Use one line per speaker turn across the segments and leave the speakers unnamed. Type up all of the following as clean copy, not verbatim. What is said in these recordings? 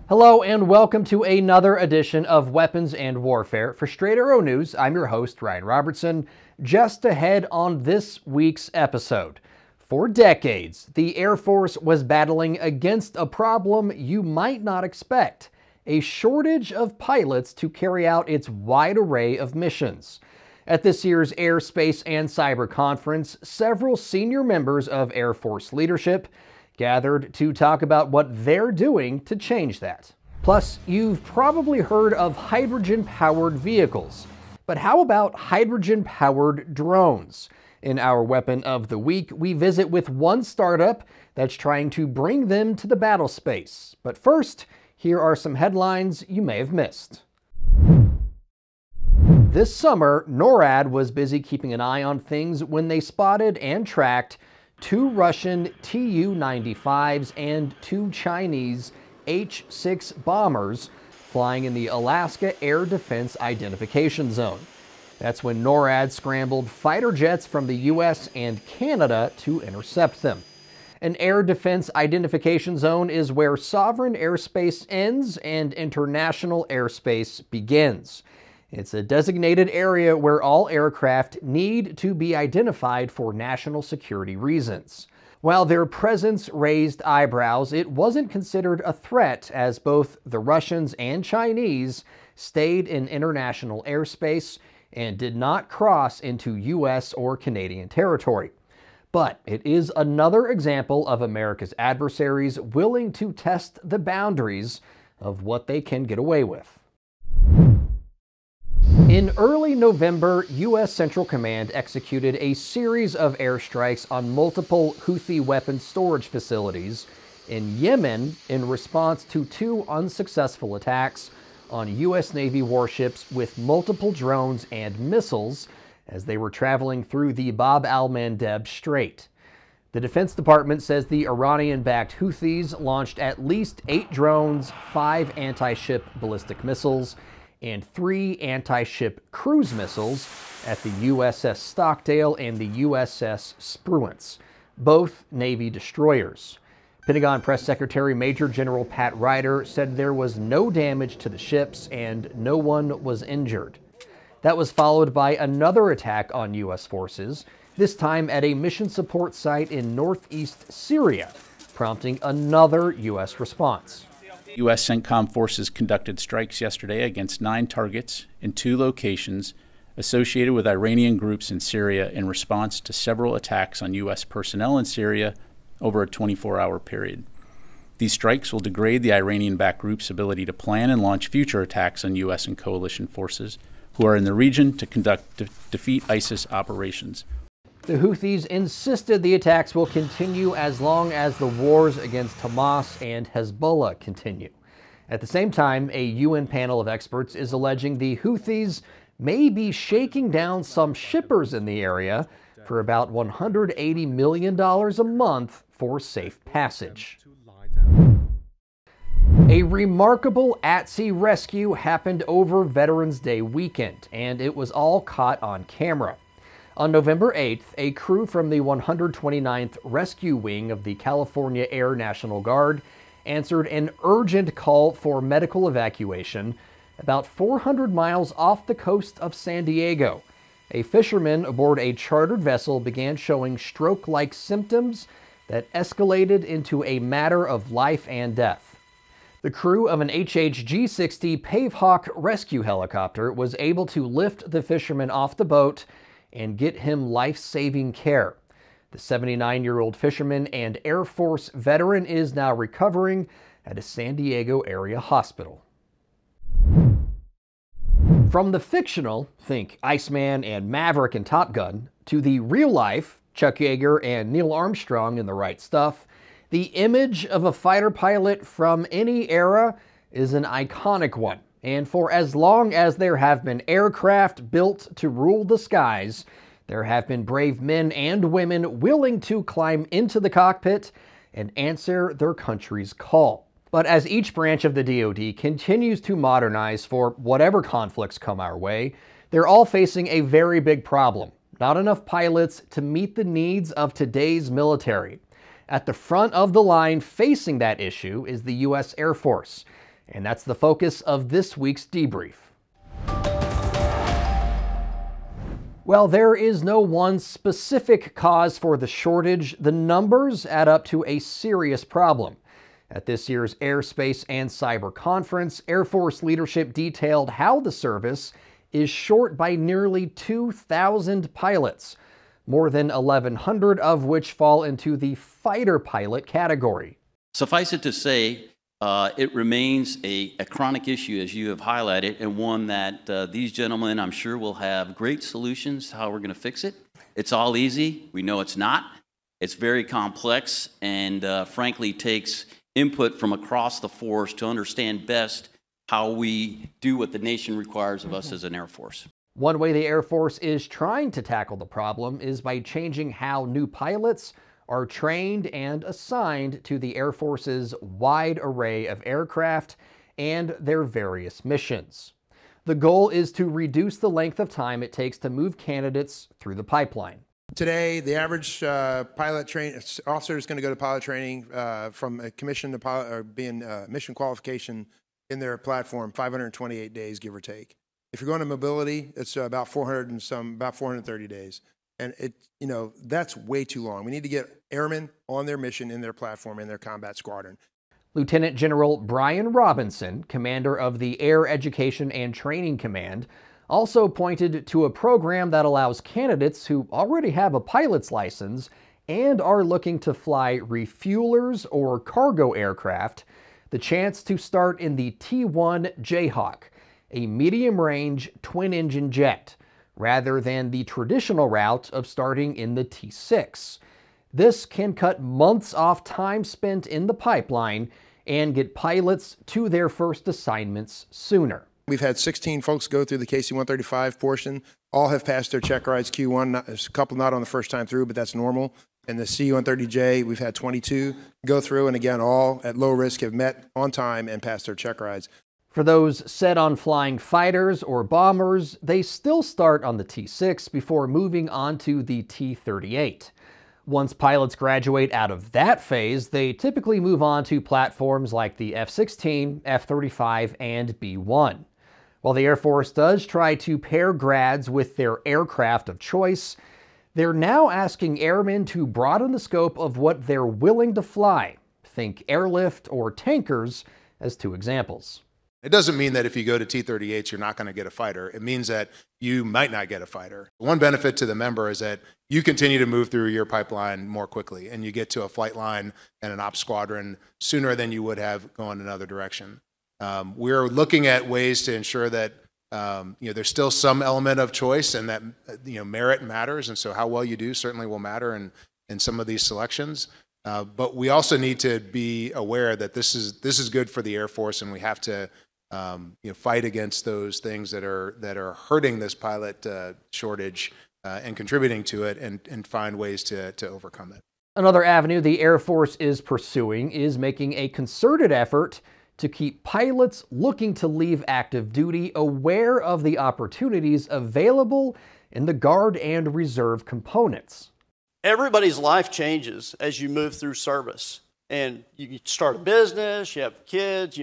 Hello and welcome to another edition of Weapons and Warfare. For Straight Arrow News, I'm your host, Ryan Robertson. Just ahead on this week's episode. For decades, the Air Force was battling against a problem you might not expect: a shortage of pilots to carry out its wide array of missions. At this year's Air, Space, and Cyber Conference, several senior members of Air Force leadership gathered to talk about what they're doing to change that. Plus, you've probably heard of hydrogen-powered vehicles. But how about hydrogen-powered drones? In our Weapon of the Week, we visit with one startup that's trying to bring them to the battle space. But first, here are some headlines you may have missed. This summer, NORAD was busy keeping an eye on things when they spotted and tracked 2 Russian Tu-95s and 2 Chinese H-6 bombers flying in the Alaska Air Defense Identification Zone. That's when NORAD scrambled fighter jets from the US and Canada to intercept them. An Air Defense Identification Zone is where sovereign airspace ends and international airspace begins. It's a designated area where all aircraft need to be identified for national security reasons. While their presence raised eyebrows, it wasn't considered a threat, as both the Russians and Chinese stayed in international airspace and did not cross into US or Canadian territory. But it is another example of America's adversaries willing to test the boundaries of what they can get away with. In early November, U.S. Central Command executed a series of airstrikes on multiple Houthi weapons storage facilities in Yemen in response to 2 unsuccessful attacks on U.S. Navy warships with multiple drones and missiles as they were traveling through the Bab al-Mandeb Strait. The Defense Department says the Iranian-backed Houthis launched at least 8 drones, 5 anti-ship ballistic missiles, and 3 anti-ship cruise missiles at the USS Stockdale and the USS Spruance, both Navy destroyers. Pentagon Press Secretary Major General Pat Ryder said there was no damage to the ships and no one was injured. That was followed by another attack on U.S. forces, this time at a mission support site in northeast Syria, prompting another U.S. response.
U.S. CENTCOM forces conducted strikes yesterday against 9 targets in 2 locations associated with Iranian groups in Syria in response to several attacks on U.S. personnel in Syria over a 24-hour period. These strikes will degrade the Iranian-backed group's ability to plan and launch future attacks on U.S. and coalition forces who are in the region to conduct defeat ISIS operations.
The Houthis insisted the attacks will continue as long as the wars against Hamas and Hezbollah continue. At the same time, a UN panel of experts is alleging the Houthis may be shaking down some shippers in the area for about $180 million a month for safe passage. A remarkable at-sea rescue happened over Veterans Day weekend, and it was all caught on camera. On November 8th, a crew from the 129th Rescue Wing of the California Air National Guard answered an urgent call for medical evacuation about 400 miles off the coast of San Diego. A fisherman aboard a chartered vessel began showing stroke-like symptoms that escalated into a matter of life and death. The crew of an HHG-60 Pavehawk rescue helicopter was able to lift the fisherman off the boat and get him life-saving care. The 79-year-old fisherman and Air Force veteran is now recovering at a San Diego area hospital. From the fictional, think Iceman and Maverick and Top Gun, to the real-life, Chuck Yeager and Neil Armstrong in The Right Stuff, the image of a fighter pilot from any era is an iconic one. And for as long as there have been aircraft built to rule the skies, there have been brave men and women willing to climb into the cockpit and answer their country's call. But as each branch of the DoD continues to modernize for whatever conflicts come our way, they're all facing a very big problem: not enough pilots to meet the needs of today's military. At the front of the line facing that issue is the U.S. Air Force. And that's the focus of this week's debrief. Well, there is no one specific cause for the shortage. The numbers add up to a serious problem. At this year's Airspace and Cyber Conference, Air Force leadership detailed how the service is short by nearly 2,000 pilots, more than 1,100 of which fall into the fighter pilot category.
Suffice it to say, it remains a chronic issue, as you have highlighted, and one that these gentlemen, I'm sure, will have great solutions to how we're going to fix it. It's all easy. We know it's not. It's very complex and, frankly, takes input from across the force to understand best how we do what the nation requires of us as an Air Force.
One way the Air Force is trying to tackle the problem is by changing how new pilots are trained and assigned to the Air Force's wide array of aircraft and their various missions. The goal is to reduce the length of time it takes to move candidates through the pipeline.
Today, the average pilot officer is going to go to pilot training from a commission to pilot, or being mission qualification in their platform, 528 days, give or take. If you're going to mobility, it's about 430 days. And that's way too long. We need to get airmen on their mission, in their platform, in their combat squadron.
Lieutenant General Ryan Robertson, commander of the Air Education and Training Command, also pointed to a program that allows candidates who already have a pilot's license and are looking to fly refuelers or cargo aircraft the chance to start in the T-1 Jayhawk, a medium-range twin-engine jet, rather than the traditional route of starting in the T-6. This can cut months off time spent in the pipeline and get pilots to their first assignments sooner.
We've had 16 folks go through the KC-135 portion. All have passed their check rides Q1. There's a couple not on the first time through, but that's normal. And the C-130J, we've had 22 go through, and again, all at low risk have met on time and passed their check rides.
For those set on flying fighters or bombers, they still start on the T-6 before moving on to the T-38. Once pilots graduate out of that phase, they typically move on to platforms like the F-16, F-35, and B-1. While the Air Force does try to pair grads with their aircraft of choice, they're now asking airmen to broaden the scope of what they're willing to fly. Think airlift or tankers as two examples.
It doesn't mean that if you go to T-38s, you're not going to get a fighter. It means that you might not get a fighter. One benefit to the member is that you continue to move through your pipeline more quickly, and you get to a flight line and an ops squadron sooner than you would have going another direction. We're looking at ways to ensure that there's still some element of choice, and that merit matters, and so how well you do certainly will matter in some of these selections. But we also need to be aware that this is good for the Air Force, and we have to fight against those things that are hurting this pilot shortage and contributing to it, and find ways to overcome it.
Another avenue the Air Force is pursuing is making a concerted effort to keep pilots looking to leave active duty aware of the opportunities available in the Guard and Reserve components.
Everybody's life changes as you move through service. And you start a business, you have kids,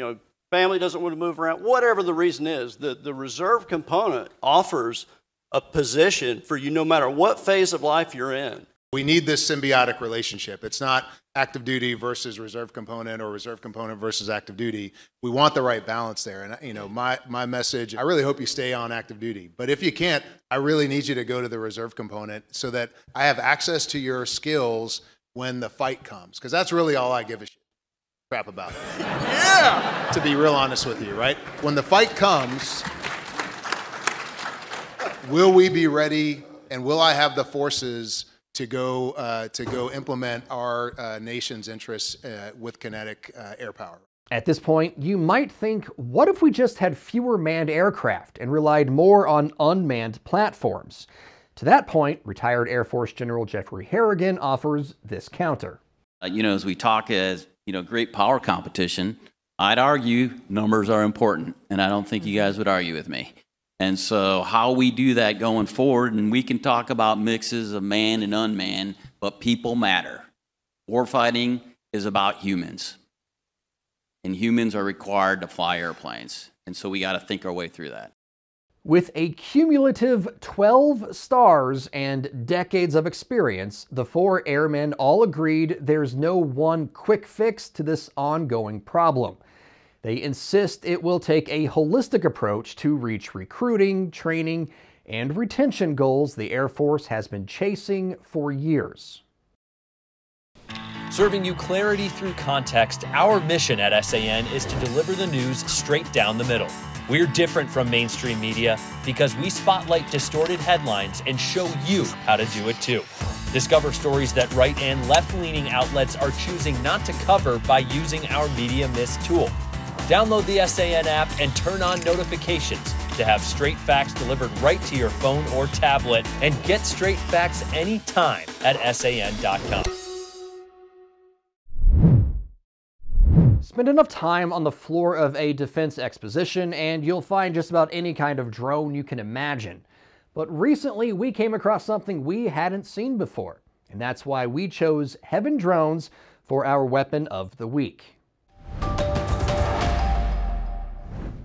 family doesn't want to move around, whatever the reason is. The reserve component offers a position for you no matter what phase of life you're in.
We need this symbiotic relationship. It's not active duty versus reserve component, or reserve component versus active duty. We want the right balance there. And my message, I really hope you stay on active duty. But if you can't, I really need you to go to the reserve component so that I have access to your skills when the fight comes. Because that's really all I give a crap about. Yeah! To be real honest with you, right? When the fight comes, will we be ready, and will I have the forces to go implement our nation's interests with kinetic air power?
At this point, you might think, what if we just had fewer manned aircraft and relied more on unmanned platforms? To that point, retired Air Force General Jeffrey Harrigan offers this counter.
As we talk as great power competition, I'd argue numbers are important, and I don't think you guys would argue with me. And so how we do that going forward, and we can talk about mixes of manned and unmanned, but people matter. Warfighting is about humans. and humans are required to fly airplanes. And so we got to think our way through that.
With a cumulative 12 stars and decades of experience, the 4 airmen all agreed there's no one quick fix to this ongoing problem. They insist it will take a holistic approach to reach recruiting, training, and retention goals the Air Force has been chasing for years.
Serving you clarity through context, our mission at SAN is to deliver the news straight down the middle. We're different from mainstream media because we spotlight distorted headlines and show you how to do it too. Discover stories that right and left-leaning outlets are choosing not to cover by using our Media Mist tool. Download the SAN app and turn on notifications to have straight facts delivered right to your phone or tablet, and get straight facts anytime at san.com.
Spend enough time on the floor of a defense exposition and you'll find just about any kind of drone you can imagine. But recently we came across something we hadn't seen before, and that's why we chose HevenDrones for our weapon of the week.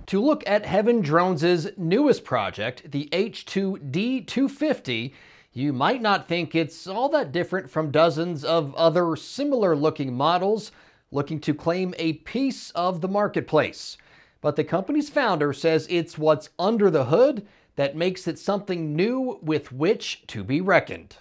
To look at HevenDrones' newest project, the H2D250, you might not think it's all that different from dozens of other similar-looking models looking to claim a piece of the marketplace. But the company's founder says it's what's under the hood that makes it something new with which to be reckoned.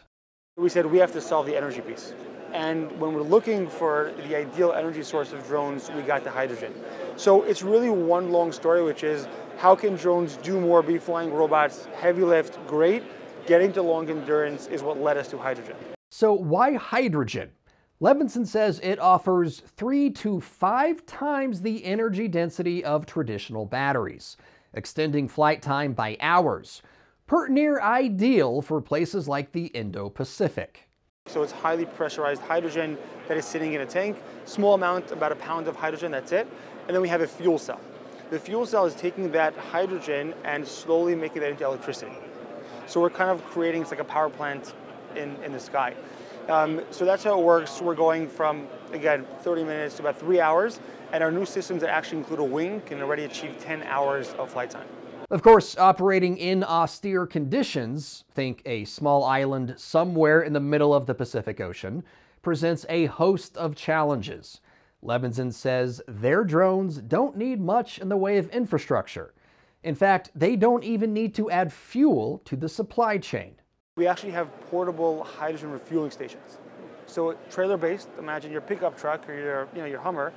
We said we have to solve the energy piece. And when we're looking for the ideal energy source of drones, we got to hydrogen. So it's really one long story, which is how can drones do more, be flying robots, heavy lift, great. Getting to long endurance is what led us to hydrogen.
So why hydrogen? Levinson says it offers 3 to 5 times the energy density of traditional batteries, extending flight time by hours, near ideal for places like the Indo-Pacific.
So it's highly pressurized hydrogen that is sitting in a tank, small amount, about a pound of hydrogen, that's it. And then we have a fuel cell. The fuel cell is taking that hydrogen and slowly making that into electricity. So we're kind of creating, it's like a power plant in the sky. So that's how it works. We're going from, again, 30 minutes to about 3 hours, and our new systems that actually include a wing can already achieve 10 hours of flight time.
Of course, operating in austere conditions, think a small island somewhere in the middle of the Pacific Ocean, presents a host of challenges. Levinson says their drones don't need much in the way of infrastructure. In fact, they don't even need to add fuel to the supply chain.
We actually have portable hydrogen refueling stations. So trailer-based, imagine your pickup truck or your Hummer,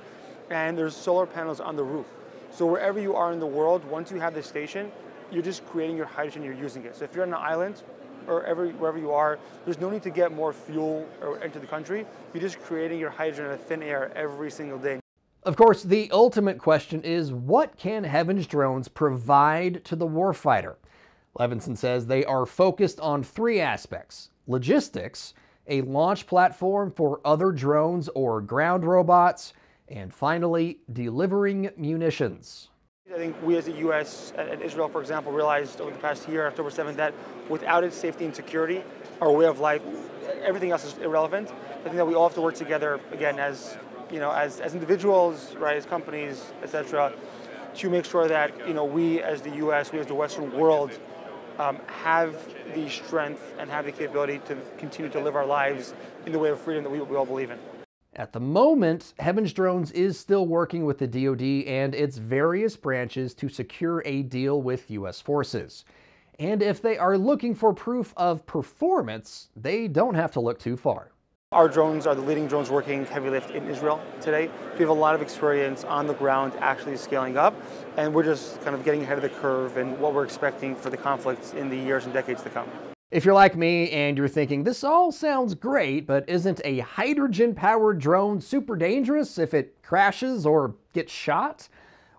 and there's solar panels on the roof. So wherever you are in the world, once you have this station, you're just creating your hydrogen, you're using it. So if you're on an island or wherever you are, there's no need to get more fuel or into the country. You're just creating your hydrogen in the thin air every single day.
Of course, the ultimate question is, what can HevenDrones provide to the warfighter? Levinson says they are focused on 3 aspects: logistics, a launch platform for other drones or ground robots, and finally, delivering munitions.
I think we as the U.S. and Israel, for example, realized over the past year, October 7th, that without its safety and security, our way of life, everything else is irrelevant. I think that we all have to work together, again, as individuals, right, as companies, etc., to make sure that we as the U.S., we as the Western world, have the strength and have the capability to continue to live our lives in the way of freedom that we all believe in.
At the moment, HevenDrones is still working with the DoD and its various branches to secure a deal with U.S. forces. And if they are looking for proof of performance, they don't have to look too far.
Our drones are the leading drones working heavy lift in Israel today. We have a lot of experience on the ground actually scaling up, and we're just kind of getting ahead of the curve and what we're expecting for the conflicts in the years and decades to come.
If you're like me and you're thinking, this all sounds great, but isn't a hydrogen-powered drone super dangerous if it crashes or gets shot?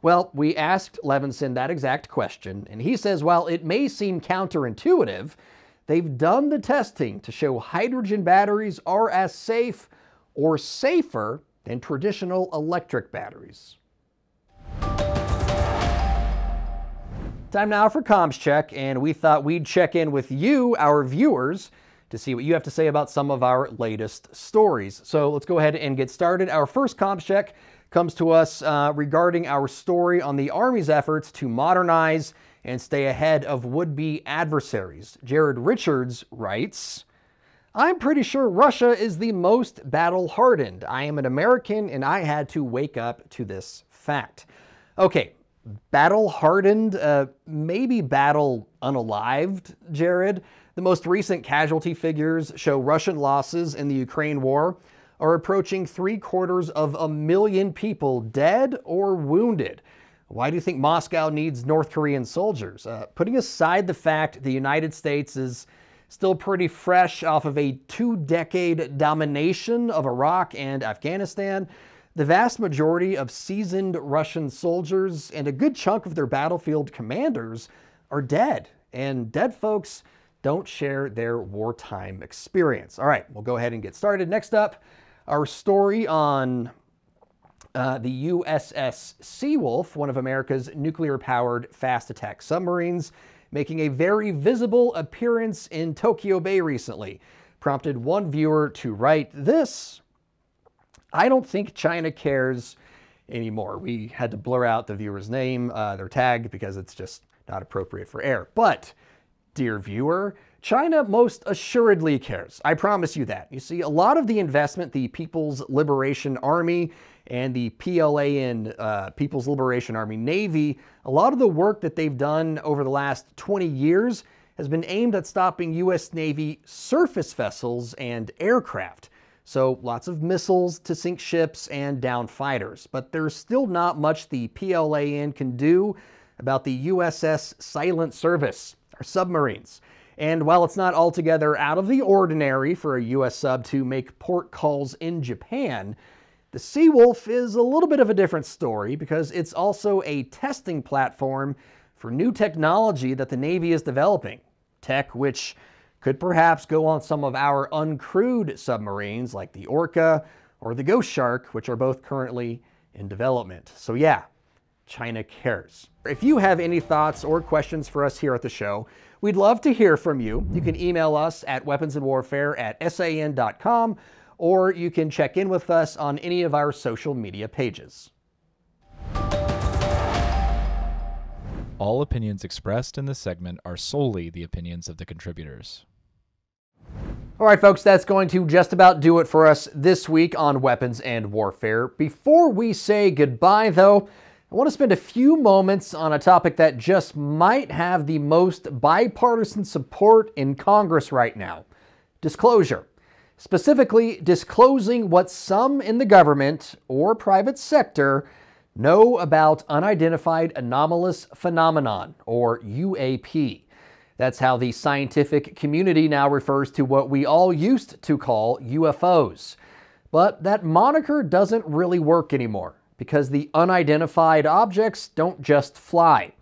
Well, we asked Levinson that exact question, and he says while it may seem counterintuitive, they've done the testing to show hydrogen batteries are as safe or safer than traditional electric batteries. Time now for Comms Check, and we thought we'd check in with you, our viewers, to see what you have to say about some of our latest stories. So let's go ahead and get started. Our first comms check comes to us regarding our story on the Army's efforts to modernize and stay ahead of would-be adversaries. Jared Richards writes, I'm pretty sure Russia is the most battle-hardened. I am an American and I had to wake up to this fact. Okay, battle-hardened, maybe battle-unalived, Jared. The most recent casualty figures show Russian losses in the Ukraine war are approaching 750,000 people dead or wounded. Why do you think Moscow needs North Korean soldiers? Putting aside the fact the United States is still pretty fresh off of a 2-decade domination of Iraq and Afghanistan, the vast majority of seasoned Russian soldiers and a good chunk of their battlefield commanders are dead, and dead folks don't share their wartime experience. All right, we'll go ahead and get started. Next up, our story on the USS Seawolf, one of America's nuclear-powered fast attack submarines, making a very visible appearance in Tokyo Bay recently, prompted one viewer to write this: I don't think China cares anymore. We had to blur out the viewer's name, their tag, because it's just not appropriate for air. But, dear viewer, China most assuredly cares. I promise you that. You see, a lot of the investment the People's Liberation Army and the PLAN, People's Liberation Army Navy, a lot of the work that they've done over the last 20 years has been aimed at stopping U.S. Navy surface vessels and aircraft. So lots of missiles to sink ships and down fighters. But there's still not much the PLAN can do about the USS Silent Service, our submarines. And while it's not altogether out of the ordinary for a U.S. sub to make port calls in Japan, the Seawolf is a little bit of a different story because it's also a testing platform for new technology that the Navy is developing. Tech which could perhaps go on some of our uncrewed submarines like the Orca or the Ghost Shark, which are both currently in development. So yeah, China cares. If you have any thoughts or questions for us here at the show, we'd love to hear from you. You can email us at weaponsandwarfare@san.com, or you can check in with us on any of our social media pages.
All opinions expressed in this segment are solely the opinions of the contributors.
All right, folks, that's going to just about do it for us this week on Weapons and Warfare. Before we say goodbye, though, I want to spend a few moments on a topic that just might have the most bipartisan support in Congress right now: disclosure. Specifically, disclosing what some in the government or private sector know about unidentified anomalous phenomenon, or UAP. That's how the scientific community now refers to what we all used to call UFOs. But that moniker doesn't really work anymore, because the unidentified objects don't just fly.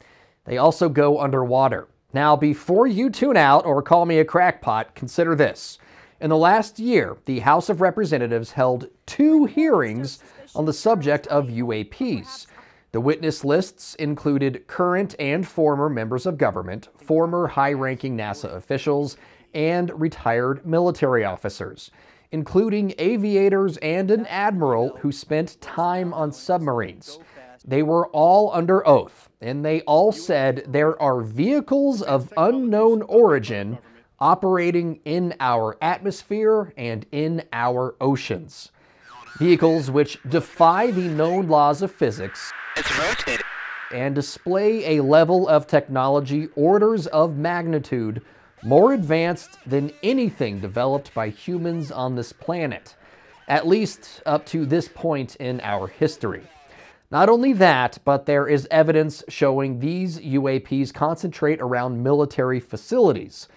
They also go underwater. Now, before you tune out or call me a crackpot, consider this. In the last year, the House of Representatives held 2 hearings on the subject of UAPs. The witness lists included current and former members of government, former high-ranking NASA officials, and retired military officers, including aviators and an admiral who spent time on submarines. They were all under oath, and they all said there are vehicles of unknown origin operating in our atmosphere and in our oceans. Vehicles which defy the known laws of physics and display a level of technology orders of magnitude more advanced than anything developed by humans on this planet, at least up to this point in our history. Not only that, but there is evidence showing these UAPs concentrate around military facilities,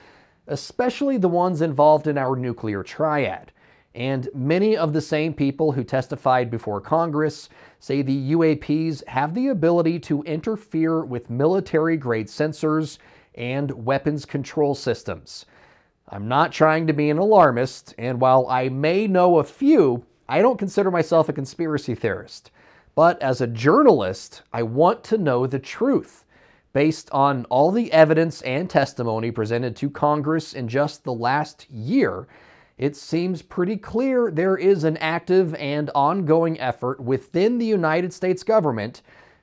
especially the ones involved in our nuclear triad. And many of the same people who testified before Congress say the UAPs have the ability to interfere with military-grade sensors and weapons control systems. I'm not trying to be an alarmist, and while I may know a few, I don't consider myself a conspiracy theorist. But as a journalist, I want to know the truth. Based on all the evidence and testimony presented to Congress in just the last year, it seems pretty clear there is an active and ongoing effort within the United States government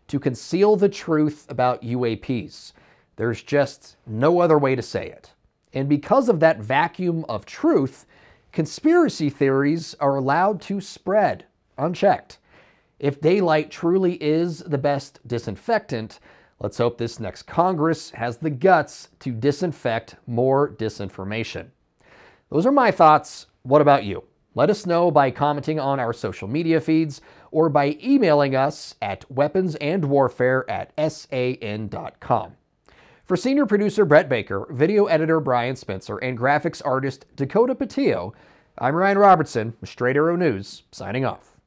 to conceal the truth about UAPs. There's just no other way to say it. And because of that vacuum of truth, conspiracy theories are allowed to spread unchecked. If daylight truly is the best disinfectant, let's hope this next Congress has the guts to disinfect more disinformation. Those are my thoughts. What about you? Let us know by commenting on our social media feeds or by emailing us at weaponsandwarfare@san.com. For senior producer Brett Baker, video editor Brian Spencer, and graphics artist Dakota Patillo, I'm Ryan Robertson with Straight Arrow News, signing off.